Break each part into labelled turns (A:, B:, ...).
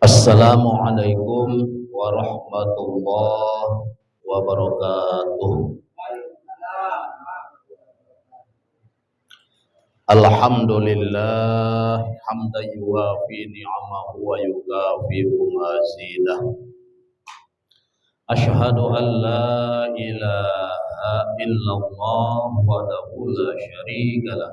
A: Assalamualaikum warahmatullahi wabarakatuh. Alhamdulillah hamdan yuwafi ni'amahu wa yukafi'u mazidah. Asyhadu an la ilaha illallah wahdahu la syarikalah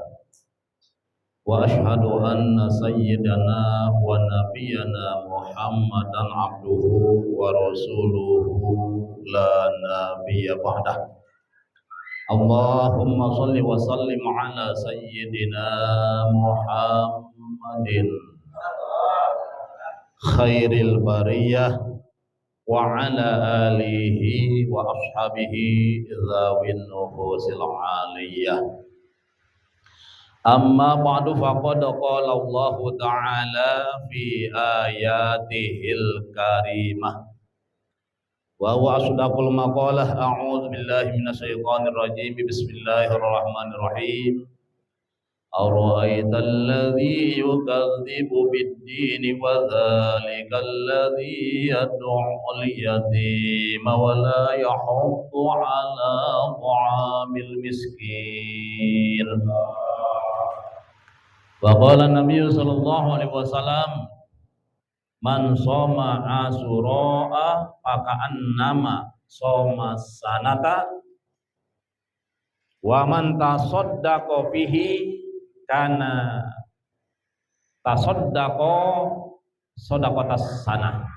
A: wa asyhadu anna sayyidana wa nabiyyana Muhammadan abduhu wa rasuluhu la nabiyya ba'dah. Allahumma shalli wa sallim ala sayyidina Muhammadin khairil bariyah wa ala alihi wa ashabihi dzawin nufusil aliyah. Amma ba'du faqad qala Allah ta'ala fi ayatihil karimah wa huwa asdaqul maqalah. A'udzu billahi minasyaitonir rajim. Bismillahirrahmanirrahim. Ara'aital ladzi yukadzibu bid-din wa dzalikal ladzi yad'ul yatima wa la yahuddu 'ala ta'amil miskin. Wa qala Nabi sallallahu alaihi wasallam, man shoma asyura faka'annama shoma sanata wa man tasaddaqa fihi kana tasaddaqa shadaqatas sanah.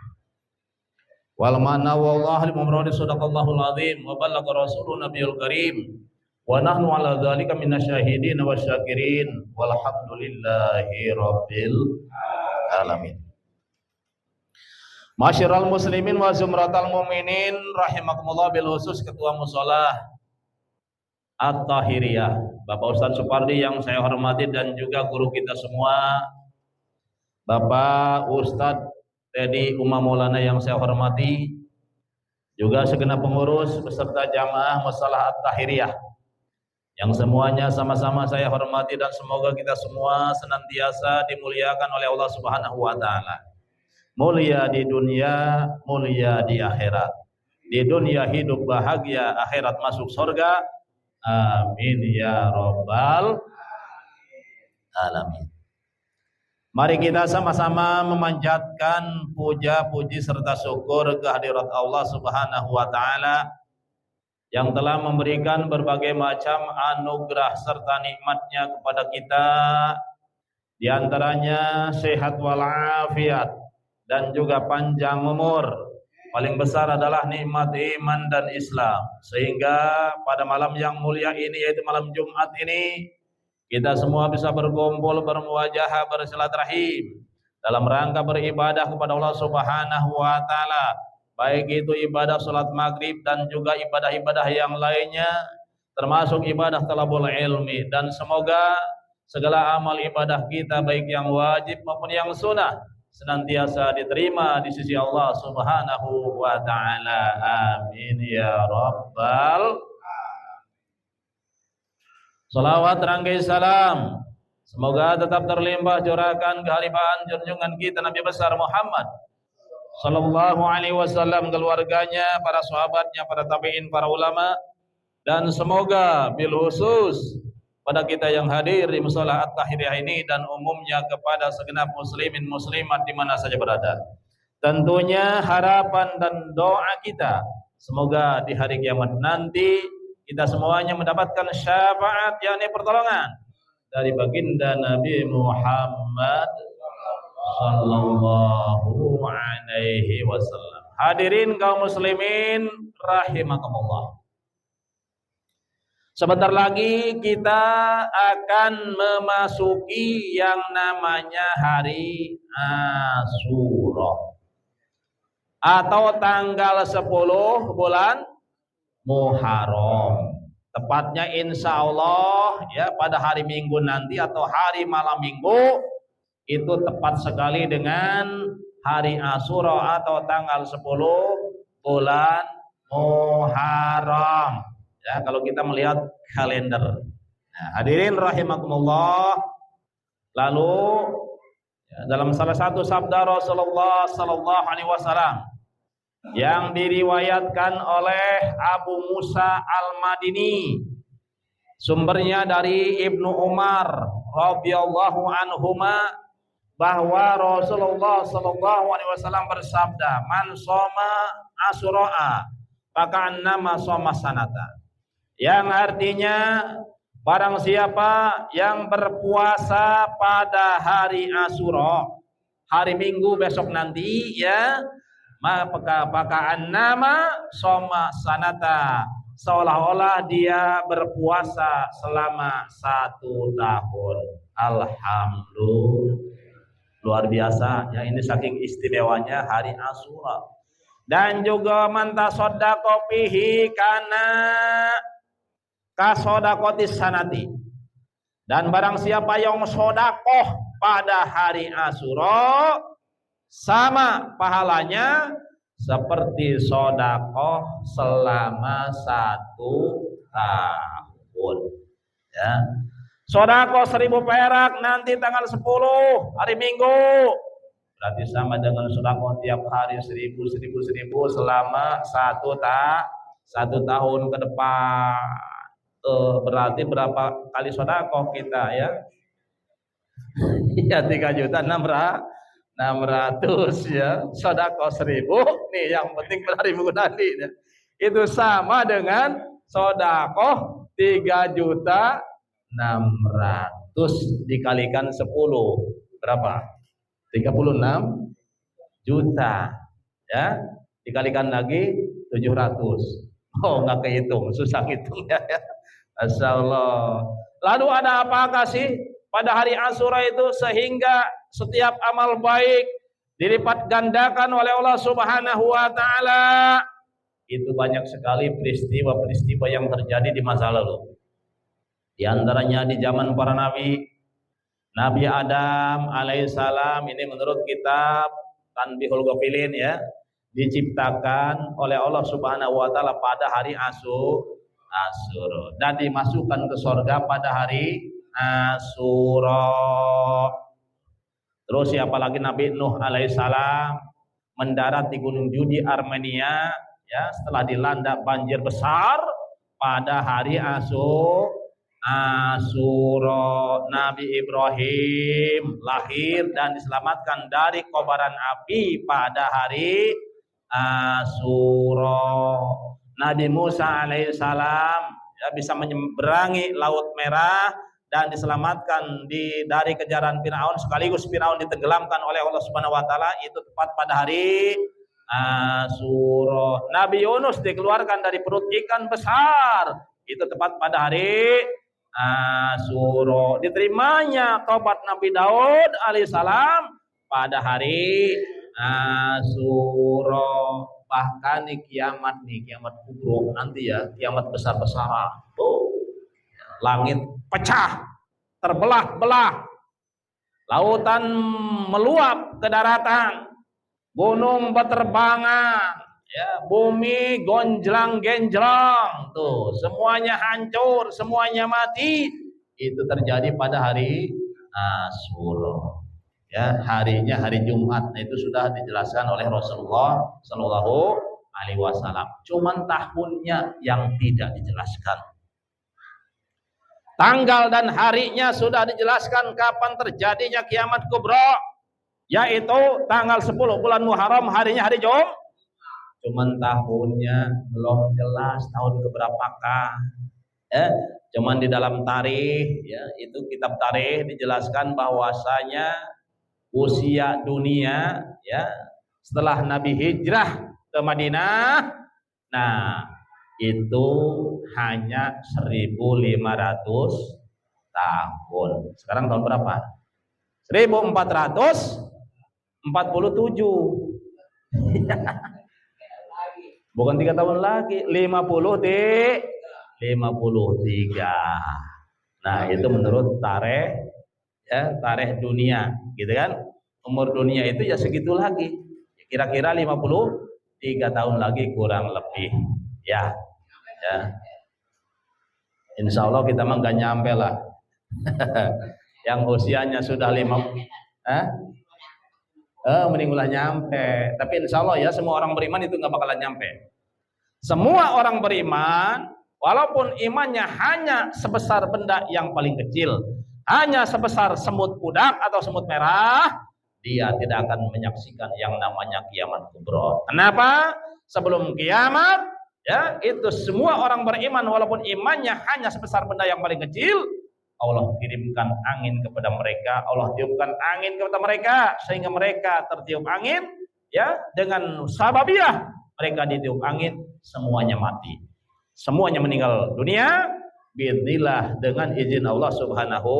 A: Wal mana wallahi al-mumradi sadaqallahul azim wa ballagha rasulun nabiyul karim wa nahnu ala dzalika minasyahidin wasyakirin walhamdulillahi rabbil alamin. Masyiral muslimin wa zumratal mu'minin rahimakumullah, bil khusus ketua musholah At-Tahiriyah Bapak Ustadz Supardi yang saya hormati, dan juga guru kita semua Bapak Ustadz Teddy Umar Maulana yang saya hormati, juga segenap pengurus beserta jamaah musholah At-Tahiriyah yang semuanya sama-sama saya hormati, dan semoga kita semua senantiasa dimuliakan oleh Allah Subhanahu wa taala. Mulia di dunia, mulia di akhirat. Di dunia hidup bahagia, akhirat masuk surga. Amin ya rabbal alamin. Mari kita sama-sama memanjatkan puja, puji serta syukur kehadirat Allah Subhanahu wa taala yang telah memberikan berbagai macam anugerah serta nikmatnya kepada kita, di antaranya sehat walafiat dan juga panjang umur. Paling besar adalah nikmat iman dan Islam, sehingga pada malam yang mulia ini, yaitu malam Jumat ini, kita semua bisa berkumpul, bermuwajahah, bersilaturahim dalam rangka beribadah kepada Allah Subhanahu wa taala, baik itu ibadah salat maghrib dan juga ibadah-ibadah yang lainnya, termasuk ibadah talabul ilmi. Dan semoga segala amal ibadah kita, baik yang wajib maupun yang sunnah, senantiasa diterima di sisi Allah Subhanahu wa taala. Amin ya rabbal. Salawat rangkai salam semoga tetap terlimpah curahkan kehalifahan junjungan kita Nabi besar Muhammad sallallahu alaihi wasallam, keluarganya, para sahabatnya, para tabi'in, para ulama, dan semoga bil khusus pada kita yang hadir di musholah At-Tahiriyah ini, dan umumnya kepada segenap muslimin muslimat di mana saja berada. Tentunya harapan dan doa kita, semoga di hari kiamat nanti kita semuanya mendapatkan syafaat, yakni pertolongan dari baginda Nabi Muhammad sallallahu alaihi wasallam. Hadirin kaum muslimin rahimakumullah. Sebentar lagi kita akan memasuki yang namanya hari Asyura atau tanggal 10 bulan Muharram. Tepatnya insya Allah ya pada hari Minggu nanti atau hari malam Minggu itu tepat sekali dengan hari Asyura atau tanggal 10 bulan Muharram. Ya, kalau kita melihat kalender. Nah, hadirin rahimakumullah. Lalu ya, dalam salah satu sabda Rasulullah sallallahu alaihi wasallam yang diriwayatkan oleh Abu Musa Al-Madini, sumbernya dari Ibnu Umar radhiyallahu anhuma, bahwa Rasulullah sallallahu alaihi wasallam bersabda, "Man shoma Asyura faka'annama shoma sanata." Yang artinya barang siapa yang berpuasa pada hari Asyura, hari Minggu besok nanti ya, maka nama soma sanata, seolah-olah dia berpuasa selama 1 tahun. Alhamdulillah, luar biasa ya, ini saking istimewanya hari Asyura. Dan juga mantasodako pihi kana kasodakotis sanati, dan barang siapa yang sodakoh pada hari Asyura sama pahalanya seperti sodakoh selama 1 tahun ya. Sodakoh 1000 perak nanti tanggal 10 hari Minggu, berarti sama dengan sodakoh tiap hari 1000 selama 1 tahun ke depan. Berarti berapa kali sodakoh kita ya? Ya 3.600.000 ya. Sodakoh 1000 nih, yang penting pada hari Minggu nanti ya. Itu sama dengan sodakoh 3.600.000 dikalikan 10 berapa? 36 juta ya, dikalikan lagi 700. Oh, nggak kehitung, susah hitungnya ya. Masya Allah. Lalu ada apakah sih pada hari Asyura itu sehingga setiap amal baik dilipat gandakan oleh Allah Subhanahu wa taala? Itu banyak sekali peristiwa-peristiwa yang terjadi di masa lalu. Di antaranya di zaman para nabi, Nabi Adam alaihissalam ini menurut kitab Tanbihul Ghafilin ya, diciptakan oleh Allah Subhanahu wa taala pada hari Asyura dan dimasukkan ke surga pada hari Asyura. Terus siapa lagi? Nabi Nuh alaihissalam mendarat di Gunung Judi Armenia ya, setelah dilanda banjir besar pada hari Asyura. Nabi Ibrahim lahir dan diselamatkan dari kobaran api pada hari Asyura. Nabi Musa alaihissalam ya, bisa menyeberangi Laut Merah dan diselamatkan dari kejaran Firaun, sekaligus Firaun ditenggelamkan oleh Allah Subhanahu wa taala, itu tepat pada hari Asyura. Nabi Yunus dikeluarkan dari perut ikan besar, itu tepat pada hari Asyura. Diterimanya taubat Nabi Daud alaihissalam pada hari Asyura. Bahkan nih kiamat kubro nanti ya, kiamat besar-besaran. Langit pecah, terbelah-belah, lautan meluap ke daratan, gunung berterbangan, ya, bumi gonjlang-genjlang, tuh semuanya hancur, semuanya mati. Itu terjadi pada hari Asyura. Ya, harinya hari Jumat. Nah, itu sudah dijelaskan oleh Rasulullah Shallallahu Alaihi Wasallam. Cuman tahunnya yang tidak dijelaskan. Tanggal dan harinya sudah dijelaskan kapan terjadinya kiamat kubro, yaitu tanggal 10 bulan Muharram, harinya hari Jumat. Cuman tahunnya belum jelas, tahun keberapakah. Cuman di dalam tarikh ya, itu kitab tarikh dijelaskan bahwasanya usia dunia ya setelah Nabi hijrah ke Madinah, nah itu hanya 1.500 tahun. Sekarang tahun berapa? 1447. Bukan 3 tahun lagi, 53. Nah, itu menurut tarikh ya, tarikh dunia, gitu kan? Umur dunia itu ya segitu lagi. Kira-kira 53 tahun lagi kurang lebih. Ya. Ya. Insya Allah kita mah nggak nyampe lah. Yang usianya sudah 5 mending ulah nyampe. Tapi insya Allah ya semua orang beriman itu nggak bakalan nyampe. Semua orang beriman, walaupun imannya hanya sebesar benda yang paling kecil, hanya sebesar semut pudak atau semut merah, dia tidak akan menyaksikan yang namanya kiamat kubro. Kenapa? Sebelum kiamat, ya itu semua orang beriman, walaupun imannya hanya sebesar benda yang paling kecil, Allah kirimkan angin kepada mereka, Allah tiupkan angin kepada mereka sehingga mereka tertiup angin, ya dengan sababiah mereka ditiup angin, semuanya mati, semuanya meninggal dunia biidznillah dengan izin Allah Subhanahu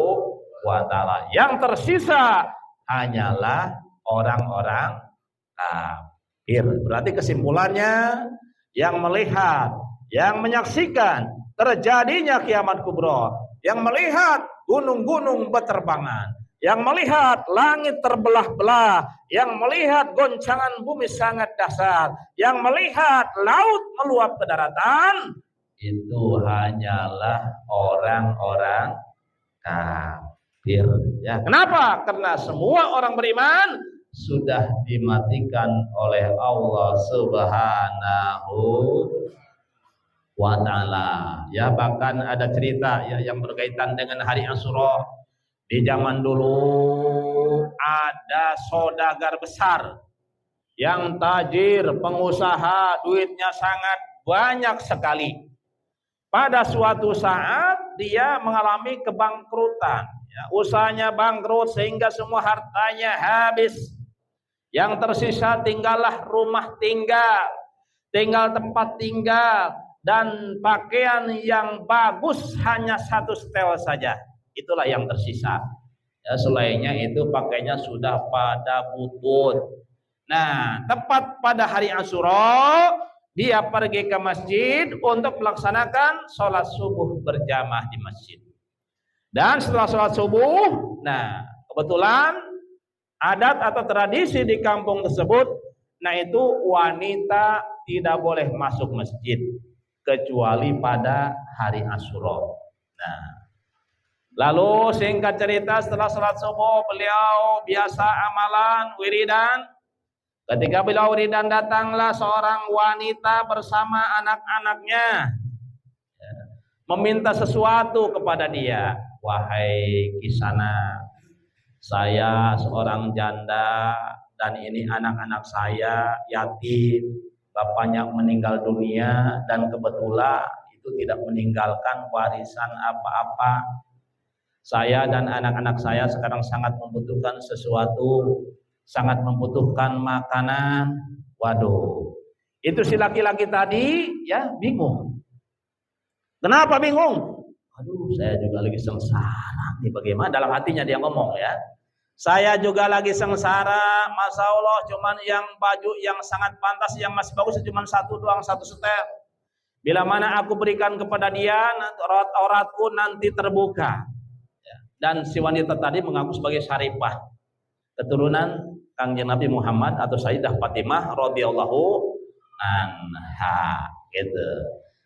A: wa taala. Yang tersisa hanyalah orang-orang kafir. Berarti kesimpulannya, yang melihat, yang menyaksikan terjadinya kiamat kubro, yang melihat gunung-gunung berterbangan, yang melihat langit terbelah-belah, yang melihat goncangan bumi sangat dahsyat, yang melihat laut meluap ke daratan, itu hanyalah orang-orang kafir. Ya, kenapa? Karena semua orang beriman sudah dimatikan oleh Allah Subhanahu wa ta'ala. Ya, bahkan ada cerita ya yang berkaitan dengan hari Asyura. Di zaman dulu ada saudagar besar yang tajir, pengusaha, duitnya sangat banyak sekali. Pada suatu saat dia mengalami kebangkrutan, ya, usahanya bangkrut sehingga semua hartanya habis. Yang tersisa tinggallah rumah tinggal, tinggal tempat tinggal, dan pakaian yang bagus hanya 1 setel saja. Itulah yang tersisa. Ya, selainnya itu pakainya sudah pada butut. Nah, tepat pada hari Asyura, dia pergi ke masjid untuk melaksanakan sholat subuh berjamaah di masjid. Dan setelah sholat subuh, nah kebetulan adat atau tradisi di kampung tersebut, nah itu wanita tidak boleh masuk masjid kecuali pada hari Asyura. Nah, lalu singkat cerita, setelah sholat subuh beliau biasa amalan wiridan. Ketika beliau wiridan, datanglah seorang wanita bersama anak-anaknya, meminta sesuatu kepada dia. Wahai Kisana, saya seorang janda dan ini anak-anak saya yatim, bapaknya meninggal dunia dan kebetulan itu tidak meninggalkan warisan apa-apa. Saya dan anak-anak saya sekarang sangat membutuhkan sesuatu, sangat membutuhkan makanan. Waduh, itu si laki-laki tadi ya bingung. Kenapa bingung? Aduh, saya juga lagi sengsara nih, bagaimana? Dalam hatinya dia ngomong ya, saya juga lagi sengsara, Masya Allah, cuman yang baju yang sangat pantas, yang masih bagus cuman 1 doang, 1 setel. Bila mana aku berikan kepada dia, auratku nanti terbuka. Dan si wanita tadi mengaku sebagai Syarifah, keturunan Kangjeng Nabi Muhammad atau Sayyidah Fatimah radhiyallahu anha, gitu.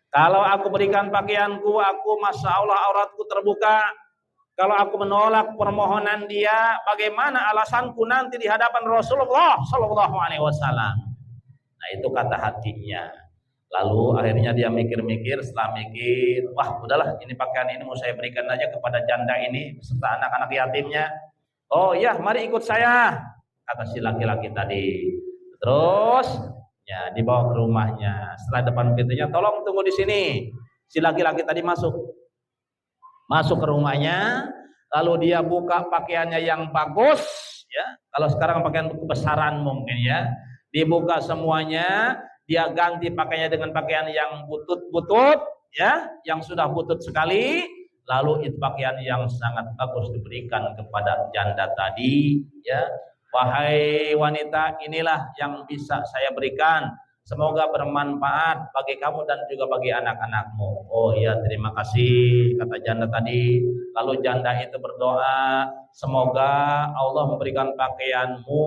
A: Kalau aku berikan pakaianku, aku Masya Allah auratku terbuka. Kalau aku menolak permohonan dia, bagaimana alasanku nanti di hadapan Rasulullah Sallallahu Alaihi Wasallam? Nah, itu kata hatinya. Lalu akhirnya dia mikir-mikir, setelah mikir, wah udahlah, ini pakaian ini mau saya berikan aja kepada janda ini beserta anak-anak yatimnya. Oh ya, mari ikut saya, kata si laki-laki tadi. Terus ya dibawa ke rumahnya. Setelah depan pintunya, tolong tunggu di sini. Si laki-laki tadi masuk ke rumahnya, lalu dia buka pakaiannya yang bagus, ya. Kalau sekarang pakaian kebesaran mungkin ya, dibuka semuanya, dia ganti pakaiannya dengan pakaian yang butut-butut, ya, yang sudah butut sekali, lalu itu pakaian yang sangat bagus diberikan kepada janda tadi, ya. Wahai wanita, inilah yang bisa saya berikan. Semoga bermanfaat bagi kamu dan juga bagi anak-anakmu. Oh iya, terima kasih, kata janda tadi. Lalu janda itu berdoa, semoga Allah memberikan pakaianmu,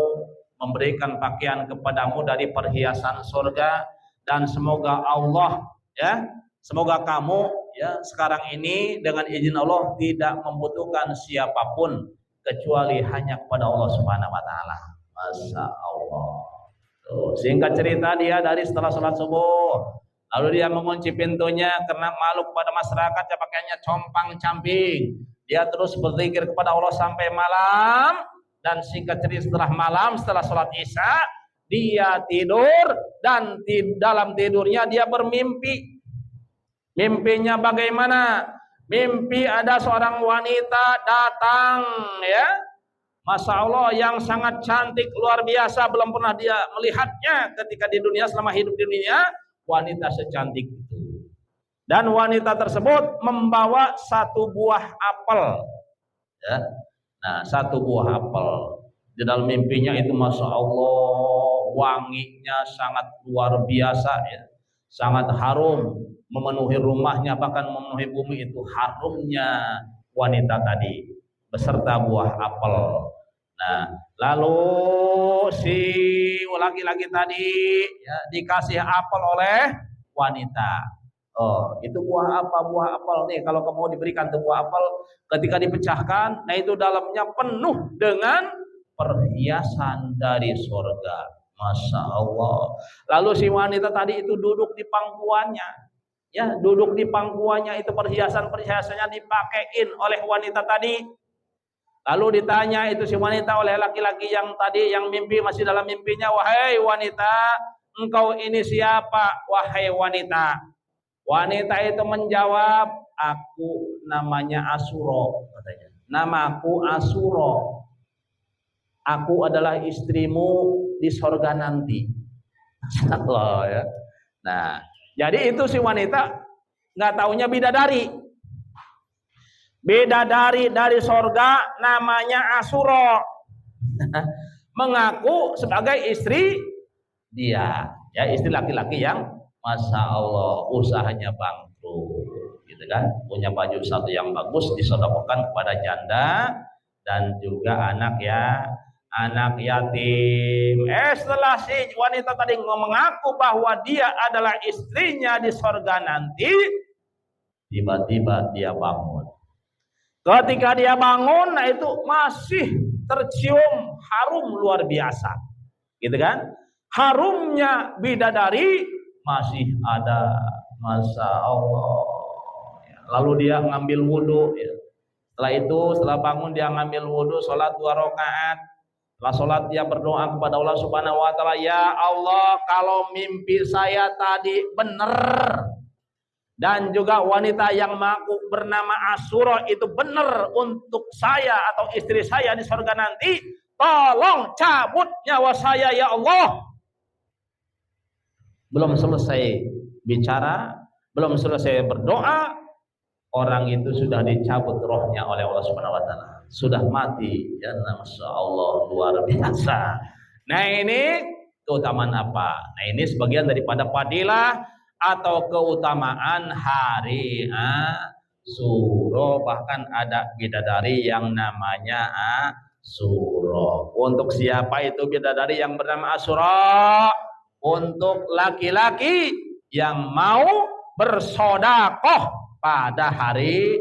A: memberikan pakaian kepadamu dari perhiasan surga, dan semoga Allah, ya, semoga kamu, ya, sekarang ini dengan izin Allah tidak membutuhkan siapapun kecuali hanya kepada Allah Subhanahu wa taala. Masya Allah. Tuh, singkat cerita, dia dari setelah sholat subuh, lalu dia mengunci pintunya karena malu kepada masyarakat, ya, pakaiannya compang-camping. Dia terus berzikir kepada Allah sampai malam, dan singkat cerita setelah malam, setelah sholat isya, dia tidur, dan dalam tidurnya dia bermimpi. Mimpinya bagaimana? Mimpi ada seorang wanita datang, ya, Masya Allah, yang sangat cantik, luar biasa, belum pernah dia melihatnya ketika di dunia, selama hidup di dunia, wanita secantik itu. Dan wanita tersebut membawa satu buah apel, ya. Nah, satu buah apel. Di dalam mimpinya itu Masya Allah, wanginya sangat luar biasa, ya, sangat harum, memenuhi rumahnya, bahkan memenuhi bumi. Itu harumnya wanita tadi beserta buah apel. Nah, lalu si laki-laki tadi, ya, dikasih apel oleh wanita. Oh, itu buah apa? Buah apel nih. Kalau kamu diberikan tuh buah apel, ketika dipecahkan, nah itu dalamnya penuh dengan perhiasan dari surga. Masya Allah. Lalu si wanita tadi itu duduk di pangkuannya, ya, duduk di pangkuannya, itu perhiasannya dipakein oleh wanita tadi. Lalu ditanya itu si wanita oleh laki-laki yang tadi, yang mimpi, masih dalam mimpinya, wahai wanita, engkau ini siapa? Wahai wanita. Wanita itu menjawab, aku namanya Asuro, katanya. Namaku Asuro. Aku adalah istrimu di sorga nanti. Allah, ya. Nah, jadi itu si wanita nggak taunya bidadari. Bidadari dari sorga namanya Asuro, mengaku sebagai istri dia, ya, istri laki-laki yang Masya Allah usahanya bangkrut, gitu kan, punya baju satu yang bagus disedekahkan kepada janda dan juga anak, ya, anak yatim. Setelah si wanita tadi mengaku bahwa dia adalah istrinya di sorga nanti, tiba-tiba dia bangun. Ketika dia bangun, nah itu masih tercium harum luar biasa, gitu kan? Harumnya bidadari masih ada, Masya Allah. Lalu dia ngambil wudhu, ya. Setelah itu, setelah bangun dia ngambil wudhu, sholat 2 rakaat. Setelah sholat dia berdoa kepada Allah Subhanahu Wa Taala, ya Allah, kalau mimpi saya tadi benar, dan juga wanita yang mengaku bernama Asuro itu benar untuk saya atau istri saya di surga nanti, tolong cabut nyawa saya, ya Allah. Belum selesai bicara, belum selesai berdoa, orang itu sudah dicabut rohnya oleh Allah Subhanahu Wa Taala, sudah mati, ya. Masya Allah, luar biasa. Nah, ini keutamaan apa? Nah, ini sebagian daripada fadilah atau keutamaan hari Asyura. Bahkan ada bidadari yang namanya Asyura. Untuk siapa itu bidadari yang bernama Asyura? Untuk laki-laki yang mau bersodakoh pada hari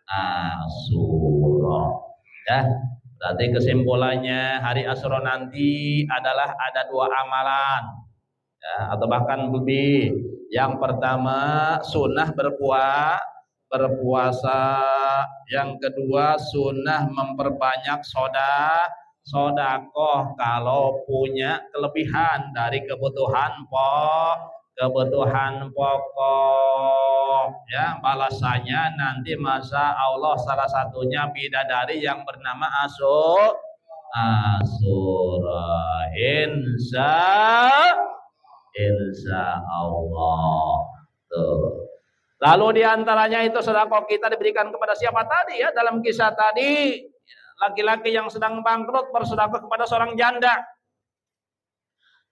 A: Asyura, ya. Berarti kesimpulannya hari Asyura nanti adalah ada 2 amalan, ya, atau bahkan lebih. Yang pertama sunnah berpuasa, yang kedua sunnah memperbanyak sodakoh kalau punya kelebihan dari kebutuhan pokok, ya. Balasannya nanti Masya Allah salah satunya bidadari yang bernama Asyura. insya Allah. Tuh. Lalu diantaranya itu sedekah kita diberikan kepada siapa tadi ya? Dalam kisah tadi laki-laki yang sedang bangkrut bersedekah kepada seorang janda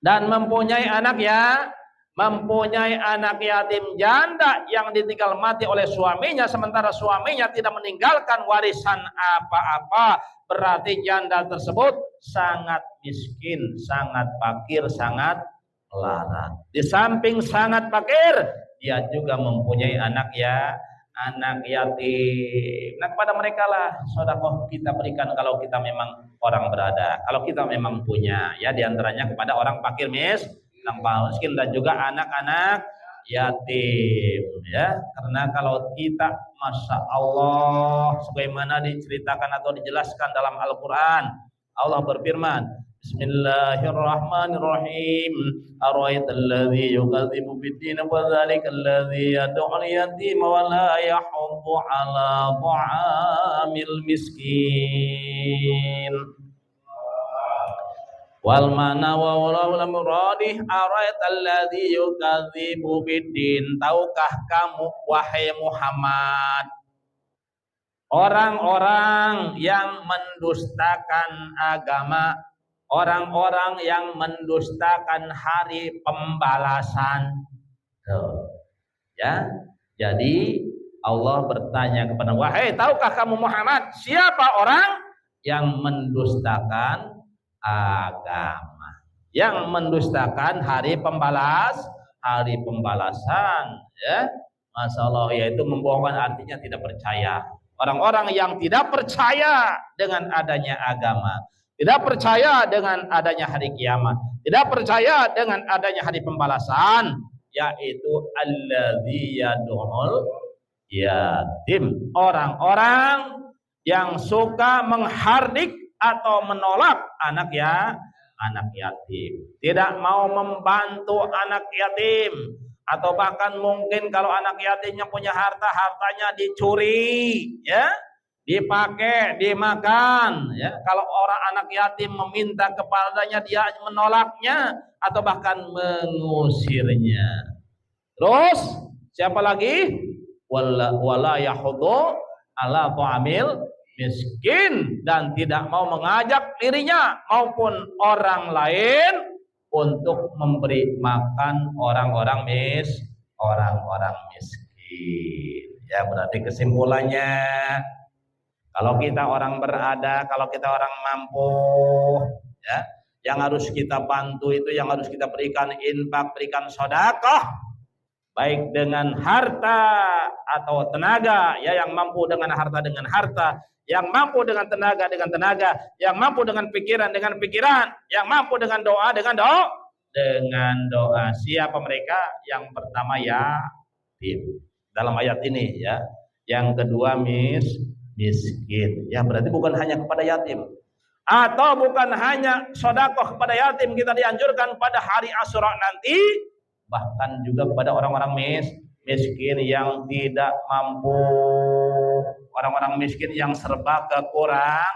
A: dan mempunyai anak ya, mempunyai anak yatim janda yang ditinggal mati oleh suaminya sementara suaminya tidak meninggalkan warisan apa-apa, berarti janda tersebut sangat miskin, sangat fakir, sangat melarat. Di samping sangat fakir, dia juga mempunyai anak ya, anak yatim. Nah, kepada mereka lah sedekah kita berikan kalau kita memang orang berada, kalau kita memang punya ya, diantaranya kepada orang fakir miskin dan juga anak-anak yatim ya. Karena kalau kita masya Allah sebagaimana diceritakan atau dijelaskan dalam Al-Quran, Allah berfirman, Bismillahirrahmanirrahim. Ara'aital ladzi yukadzibu bid-din wa dzalikal ladzi yad'ul yatima wa la yahuddu 'ala ta'amil miskin. Wal mana wa wala muradih ara'aital ladzi yukadzibu bid-din. Tahukah kamu wahai Muhammad orang-orang yang mendustakan agama, orang-orang yang mendustakan hari pembalasan. Ya, jadi Allah bertanya kepada, wahai tahukah kamu Muhammad siapa orang yang mendustakan agama, yang mendustakan hari pembalasan ya. Masalah yaitu membohongkan artinya tidak percaya. Orang-orang yang tidak percaya dengan adanya agama, tidak percaya dengan adanya hari kiamat, tidak percaya dengan adanya hari pembalasan, yaitu alladzi yad'ul yatim, orang-orang yang suka menghardik atau menolak anak yatim, tidak mau membantu anak yatim, atau bahkan mungkin kalau anak yatimnya punya harta, hartanya dicuri ya, dipakai, dimakan ya. Kalau orang anak yatim meminta kepadanya, dia menolaknya atau bahkan mengusirnya. Terus siapa lagi? Wala yahuddu ala ta'amil miskin, dan tidak mau mengajak dirinya maupun orang lain untuk memberi makan orang-orang miskin. Ya, berarti kesimpulannya, kalau kita orang berada, kalau kita orang mampu, ya, yang harus kita bantu itu, yang harus kita berikan infak, berikan sedekah, baik dengan harta atau tenaga, ya, yang mampu dengan harta dengan harta, yang mampu dengan tenaga dengan tenaga, yang mampu dengan pikiran dengan pikiran, yang mampu dengan doa dengan doa. Siapa mereka? Yang pertama yatim dalam ayat ini ya. Yang kedua miskin. Ya, berarti bukan hanya kepada yatim, atau bukan hanya sedekah kepada yatim kita dianjurkan pada hari Asyura nanti, bahkan juga kepada orang-orang miskin yang tidak mampu, orang-orang miskin yang serba kekurangan,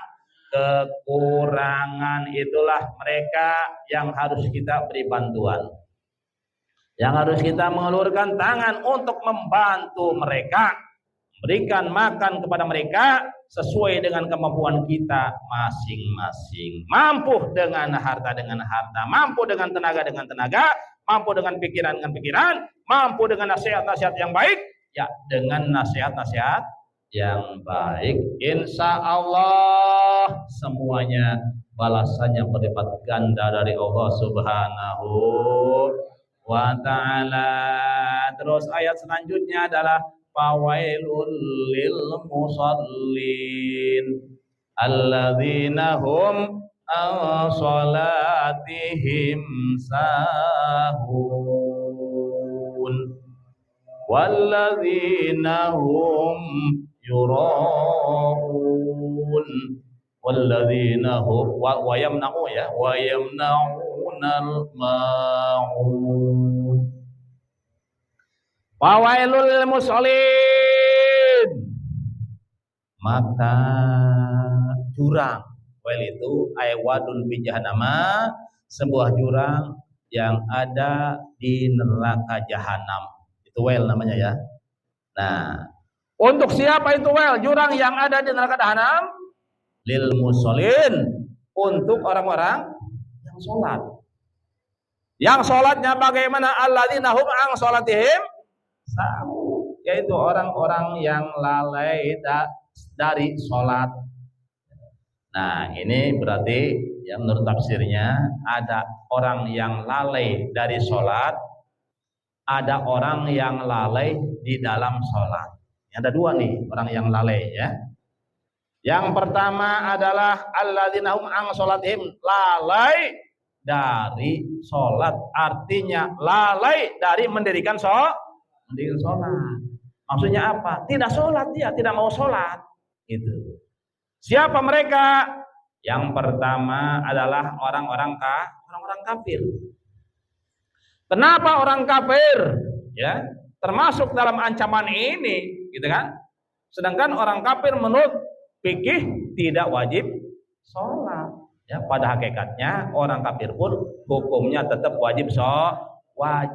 A: itulah mereka yang harus kita beri bantuan, yang harus kita mengulurkan tangan untuk membantu mereka, berikan makan kepada mereka sesuai dengan kemampuan kita masing-masing. Mampu dengan harta dengan harta, mampu dengan tenaga dengan tenaga, mampu dengan pikiran dengan pikiran, mampu dengan nasihat-nasihat yang baik, ya, dengan nasihat-nasihat yang baik. Insya Allah semuanya balasannya berlipat ganda dari Allah Subhanahu wa ta'ala. Terus ayat selanjutnya adalah fawailul lil musallin alladzina hum an salatihim sahun walladzina hum yura'un walladzina hum wa yamna'u ya wa yamna'unal ma'un. Fawailul musallin, maka jurang. Wail itu aywadun fi jahannama, sebuah jurang yang ada di neraka jahanam. Itu well namanya ya. Nah, untuk siapa itu well? Jurang yang ada di neraka jahanam? Lil musholin, untuk orang-orang yang sholat. Yang sholatnya bagaimana? Alladzina hum an sholatihim sahun, yaitu orang-orang yang lalai dari sholat. Nah, ini berarti ya menurut tafsirnya ada orang yang lalai dari sholat, ada orang yang lalai di dalam sholat. Ada dua nih orang yang lalai ya. Yang pertama adalah alladzina hum an sholatihim, lalai dari sholat, artinya lalai dari mendirikan sholat. Maksudnya apa? Tidak sholat, dia tidak mau sholat. Itu. Siapa mereka? Yang pertama adalah orang-orang kafir. Kenapa orang kafir? Ya, termasuk dalam ancaman ini, gitu kan? Sedangkan orang kafir menurut fikih tidak wajib sholat. Ya, pada hakikatnya orang kafir pun hukumnya tetap wajib sholat.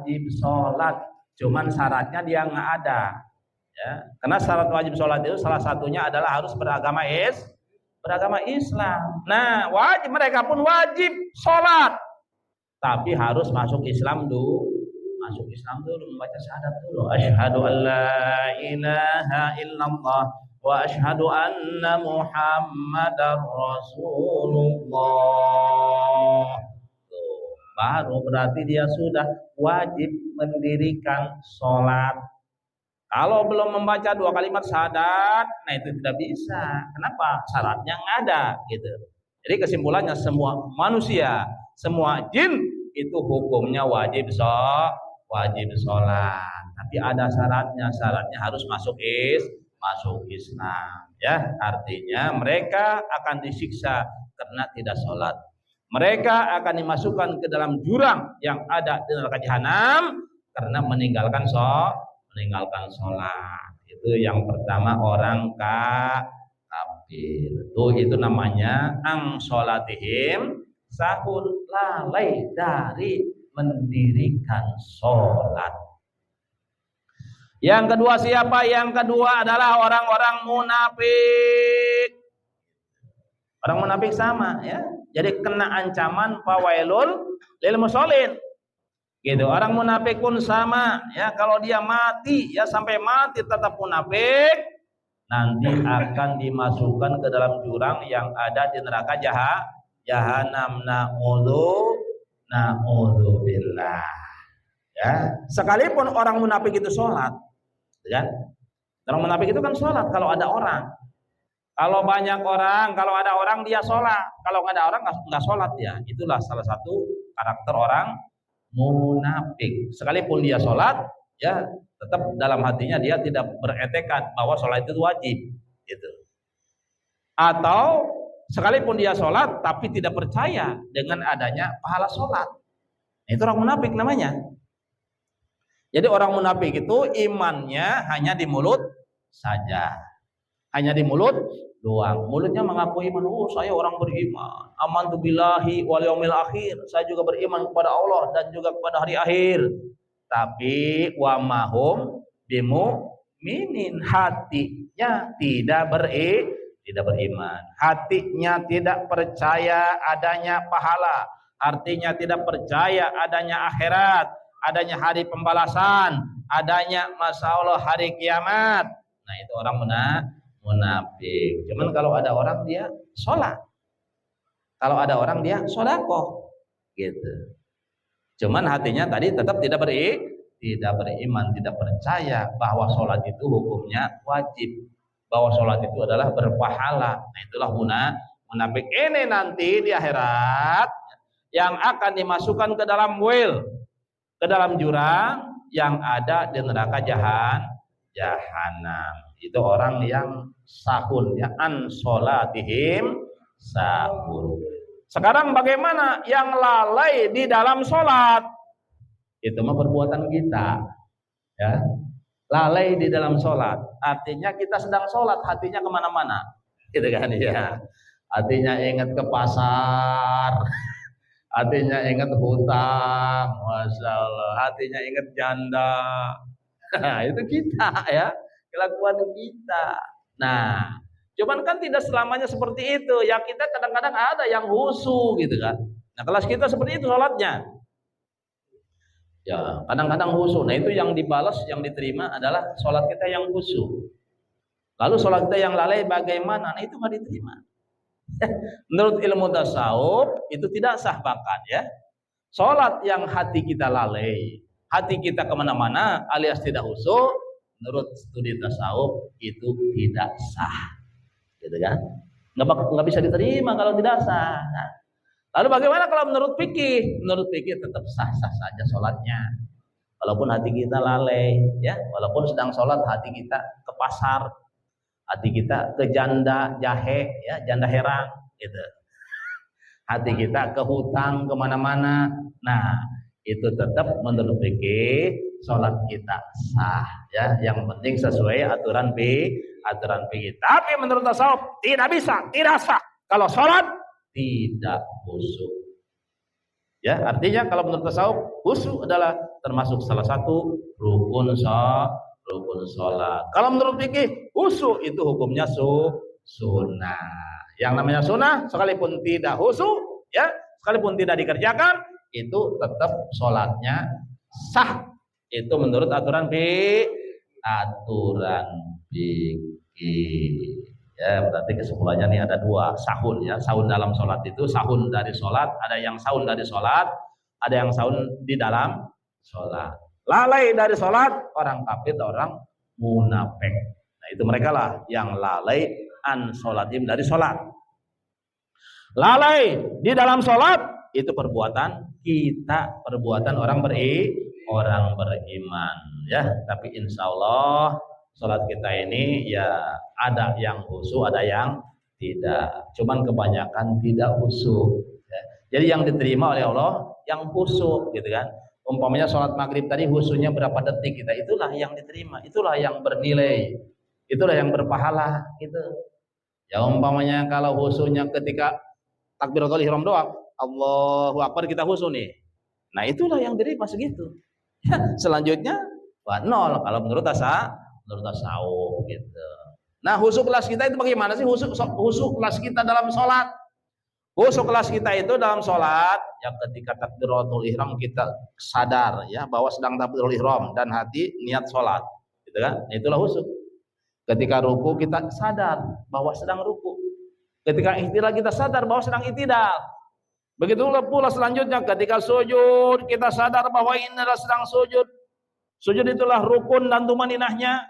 A: Cuman syaratnya dia nggak ada. Ya, karena syarat wajib sholat itu salah satunya adalah harus beragama Islam. Nah, mereka pun wajib sholat, tapi harus masuk Islam dulu. Membaca syahadat dulu. Asyhadu an la ilaha illallah wa asyhadu anna Muhammadar Rasulullah. Baru berarti dia sudah wajib mendirikan sholat. Kalau belum membaca 2 kalimat syahadat, nah itu tidak bisa. Kenapa? Syaratnya nggak ada, gitu. Jadi kesimpulannya semua manusia, semua jin itu hukumnya wajib sholat. Tapi ada syaratnya harus masuk Islam. Ya, artinya mereka akan disiksa karena tidak sholat. Mereka akan dimasukkan ke dalam jurang yang ada di neraka jahanam karena meninggalkan sholat. Itu yang pertama, orang kafir. Itu namanya ang sholatihim sahun, lalai dari mendirikan sholat. Yang kedua siapa? Yang kedua adalah orang-orang munafik. Orang munafik sama ya. Jadi kena ancaman fawailul lil musholin. Gitu. Orang munafik pun sama ya, kalau dia mati ya sampai mati tetap munafik, nanti akan dimasukkan ke dalam jurang yang ada di neraka jahanam. Na'udzubillah. Ya, sekalipun orang munafik itu sholat, ya. Orang munafik itu kan sholat kalau ada orang. Kalau banyak orang, kalau ada orang dia sholat, kalau nggak ada orang nggak sholat ya. Itulah salah satu karakter orang munafik. Sekalipun dia sholat, ya tetap dalam hatinya dia tidak beretekad bahwa sholat itu wajib, gitu. Atau sekalipun dia sholat tapi tidak percaya dengan adanya pahala sholat. Itu orang munafik namanya. Jadi orang munafik itu imannya hanya di mulut saja, hanya di mulut doang. Mulutnya mengakui iman, saya orang beriman, amantu billahi wal yaumil akhir, saya juga beriman kepada Allah dan juga kepada hari akhir. Tapi wa mahum bimu'minin, hatinya tidak beriman, hatinya tidak percaya adanya pahala, artinya tidak percaya adanya akhirat, adanya hari pembalasan, adanya masalah hari kiamat. Nah, itu orang munafik. Cuman kalau ada orang dia sholat, kalau ada orang dia shodaqoh, gitu. Cuman hatinya tadi tetap tidak beriman, tidak percaya bahwa sholat itu hukumnya wajib, bahwa sholat itu adalah berpahala. Nah, itulah munafik. Ini nanti di akhirat yang akan dimasukkan ke dalam ke dalam jurang yang ada di neraka jahanam. Itu orang yang sahun, ya, an sholatihim sahun. Sekarang bagaimana yang lalai di dalam sholat? Itu mah perbuatan kita, ya. Lalai di dalam sholat, artinya kita sedang sholat, hatinya kemana-mana, gitu kan ya. Hatinya ingat ke pasar, Hatinya ingat hutang, masya Allah. Hatinya ingat janda. Nah, itu kita ya, kelakuan kita. Nah, cuman kan tidak selamanya seperti itu. Ya kita kadang-kadang ada yang husu gitu kan. Nah, kelas kita seperti itu sholatnya. Ya, kadang-kadang husu. Nah, itu yang dibalas, yang diterima adalah sholat kita yang husu. Lalu sholat kita yang lalai bagaimana? Nah, itu nggak diterima. Menurut ilmu tasawuf itu tidak sah bahkan ya. Sholat yang hati kita lalai, hati kita kemana-mana alias tidak husu, menurut studi tasawuf itu tidak sah, gitu kan? Nggak bisa diterima kalau tidak sah. Nah, lalu bagaimana kalau menurut fikih? Menurut fikih tetap sah-sah saja sholatnya, walaupun hati kita lalai, ya, walaupun sedang sholat hati kita ke pasar, hati kita ke janda jahe, ya, janda herang, gitu. Hati kita ke hutang kemana-mana. Nah, itu tetap menurut fikih sholat kita sah, ya. Yang penting sesuai aturan fikih. Tapi menurut tasawuf tidak bisa, tidak sah kalau sholat tidak khusyuk. Ya, artinya kalau menurut tasawuf khusyuk adalah termasuk salah satu rukun sholat. Kalau menurut fikih khusyuk itu hukumnya sunnah. Yang namanya sunnah sekalipun tidak khusyuk, ya, sekalipun tidak dikerjakan, itu tetap sholatnya sah. Itu menurut aturan fikih. Ya, berarti kesimpulannya nih ada dua sahun, ya. Sahun dalam sholat itu sahun dari sholat, ada yang sahun dari sholat, ada yang sahun di dalam sholat. Lalai dari sholat orang kafir, orang munafik. Nah, itu mereka lah yang lalai an sholatim dari sholat. Lalai di dalam sholat itu perbuatan kita, perbuatan orang beriman, ya. Tapi insya Allah sholat kita ini ya ada yang khusyuk, ada yang tidak. Cuman kebanyakan tidak khusyuk. Ya. Jadi yang diterima oleh Allah yang khusyuk, gitu kan. Umpamanya sholat maghrib tadi khusyuknya berapa detik kita, itulah yang diterima, itulah yang bernilai, itulah yang berpahala, gitu. Ya umpamanya kalau khusyuknya ketika takbiratul ihram doang, Allahu Akbar kita khusyuk nih. Nah, itulah yang diterima segitu. Ya, selanjutnya nol kalau menurut tasawuf gitu. Nah, khusyuk kelas kita itu bagaimana sih? Khusyuk kelas kita dalam sholat. Khusyuk kelas kita itu dalam sholat yang ketika takbiratul ihram kita sadar, ya, bahwa sedang takbiratul ihram dan hati niat sholat, gitu kan? Itulah khusyuk. Ketika ruku kita sadar bahwa sedang ruku. Ketika ihtidal kita sadar bahwa sedang ihtidal. Begitulah pula selanjutnya ketika sujud kita sadar bahwa ini adalah sedang sujud. Sujud itulah rukun dan tumaninahnya,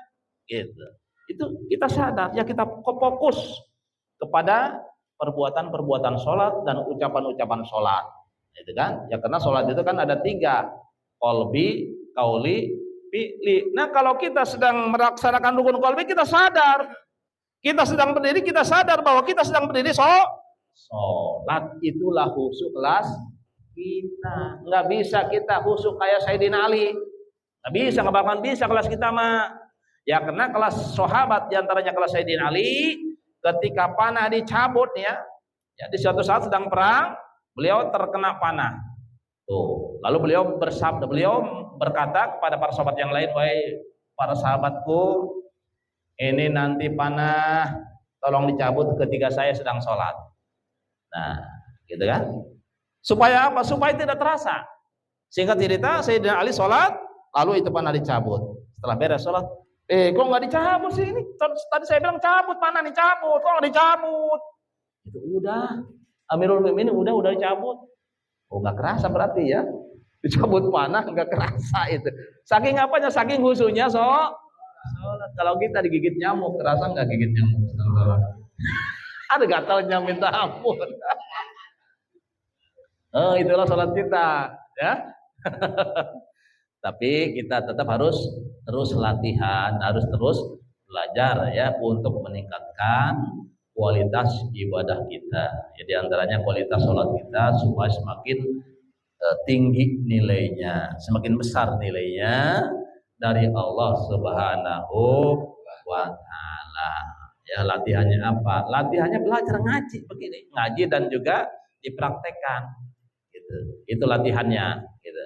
A: gitu. Itu kita sadar, ya, kita fokus kepada perbuatan-perbuatan sholat dan ucapan-ucapan sholat, gitu kan? Ya, karena sholat itu kan ada 3, qalbi, qauli, fi'li. Nah, kalau kita sedang melaksanakan rukun qalbi, kita sadar, kita sedang berdiri, kita sadar bahwa kita sedang berdiri sholat, itulah khusyuk kelas kita. Nggak bisa kita khusyuk kayak Sayyidina Ali. Nggak bisa, nggak bakalan bisa kelas kita mah. Ya, karena kelas sahabat diantaranya kelas Sayyidina Ali, ketika panah dicabut, ya di suatu saat sedang perang, beliau terkena panah. Tuh, lalu beliau berkata kepada para sahabat yang lain, wahai para sahabatku, ini nanti panah tolong dicabut ketika saya sedang sholat. Nah, gitu kan? Supaya apa? Supaya tidak terasa. Singkat cerita, Sayyidina Ali sholat, lalu itu panah dicabut. Setelah beres sholat, kok nggak dicabut sih ini? Tadi saya bilang cabut, panah dicabut, kok nggak dicabut? Itu udah, Amirul Mukminin udah dicabut. Oh, nggak kerasa berarti, ya? Dicabut panah nggak kerasa itu. Saking apanya? Saking khusyuknya sholat. Kalau kita digigit nyamuk, kerasa nggak gigit nyamuk? Ada gatalnya minta ampun. Oh, itulah sholat kita, ya. Tapi kita tetap harus terus latihan, harus terus belajar, ya, untuk meningkatkan kualitas ibadah kita. Jadi antaranya kualitas sholat kita supaya semakin tinggi nilainya, semakin besar nilainya dari Allah Subhanahu wa Ta'ala. Ya, latihannya apa? Latihannya belajar ngaji begini, ngaji dan juga dipraktekkan, gitu. gitu. Itu latihannya gitu.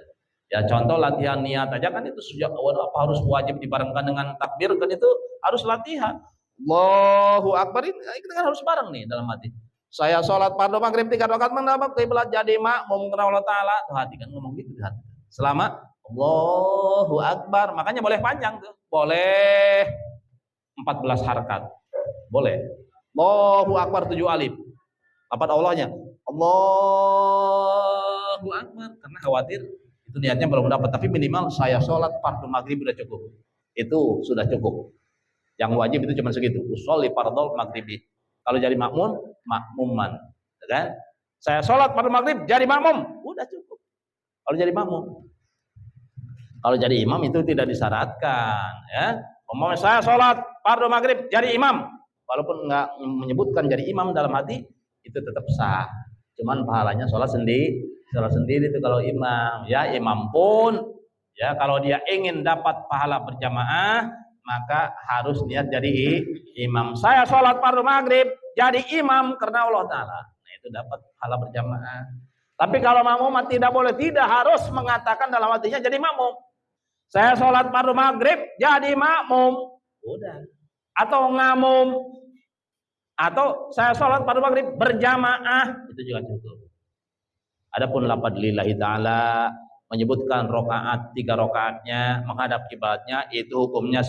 A: Ya contoh latihan niat aja kan itu sejak awal apa harus wajib dibarengkan dengan takbir kan itu harus latihan. Allahu Akbar ini kita kan harus bareng nih dalam hati. Saya sholat fardu maghrib 3 rakaat menghadap kiblat jadi makmum karena Allah Taala. Tuh hati kan ngomong gitu di hati. Selama Allahu Akbar, makanya boleh panjang tuh. Boleh 14 harakat. Boleh. Allahu Akbar 7 alif. Apa Allahnya? Allahu Akbar karena khawatir itu niatnya belum dapat, tapi minimal saya sholat fardu maghrib sudah cukup. Itu sudah cukup. Yang wajib itu cuma segitu. Usolli fardhu maghribi. Kalau jadi makmum, makmuman, kan? Saya sholat fardu maghrib jadi makmum, udah cukup. Kalau jadi makmum. Kalau jadi imam itu tidak disyaratkan, ya. Umpamanya saya sholat fardu maghrib jadi imam, walaupun nggak menyebutkan jadi imam dalam hati, itu tetap sah. Cuman pahalanya sholat sendiri itu kalau imam, ya imam pun, ya kalau dia ingin dapat pahala berjamaah, maka harus niat jadi imam. Saya sholat fardu maghrib jadi imam karena Allah Taala, nah itu dapat pahala berjamaah. Tapi kalau makmum tidak boleh, tidak harus mengatakan dalam hatinya jadi makmum. Saya sholat fardu maghrib jadi makmum, udah. Atau ngamum, atau saya sholat fardu maghrib berjamaah, itu juga cukup. Adapun lafaz lillahi ta'ala menyebutkan rakaat 3 rakaatnya menghadap kiblatnya itu hukumnya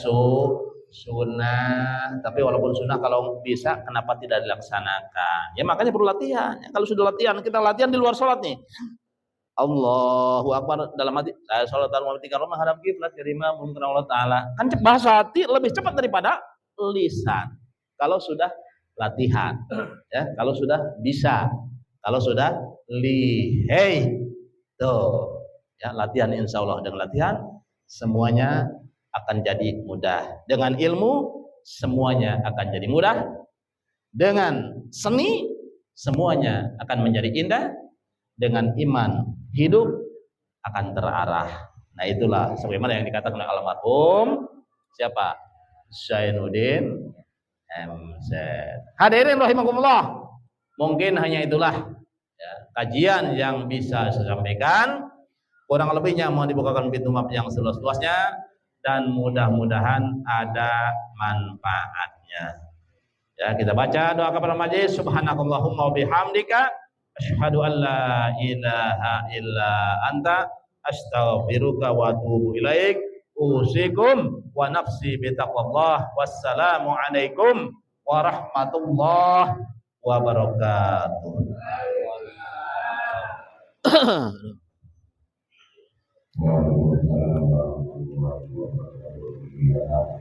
A: sunnah. Tapi walaupun sunnah kalau bisa kenapa tidak dilaksanakan? Ya makanya perlu latihan. Kalau sudah latihan, kita latihan di luar sholat nih. Allahu Akbar dalam hati, saya sholat dalam 3 rakaat menghadap kiblat jadi makmum karena Allah Taala. Kan bahasa hati lebih cepat daripada lisan. Kalau sudah latihan, ya, kalau sudah bisa, kalau sudah tuh, ya latihan insya Allah. Dengan latihan semuanya akan jadi mudah. Dengan ilmu semuanya akan jadi mudah. Dengan seni semuanya akan menjadi indah. Dengan iman hidup akan terarah. Nah itulah sebagaimana yang dikatakan oleh almarhum siapa? Zainuddin MZ. Hadirin rahimakumullah. Mungkin hanya itulah ya, kajian yang bisa saya sampaikan. Kurang lebihnya mohon dibukakan pintu maaf yang seluas-luasnya dan mudah-mudahan ada manfaatnya. Ya, kita baca doa kepada majlis. Subhanakallahumma wa bihamdika asyhadu an la ilaha illa anta astaghfiruka wa atubu ilaik. Usikum wa nafsi bitaqwallah. Wassalamu alaikum warahmatullahi wabarakatuh. Waalaikumsalam warahmatullahi wabarakatuh.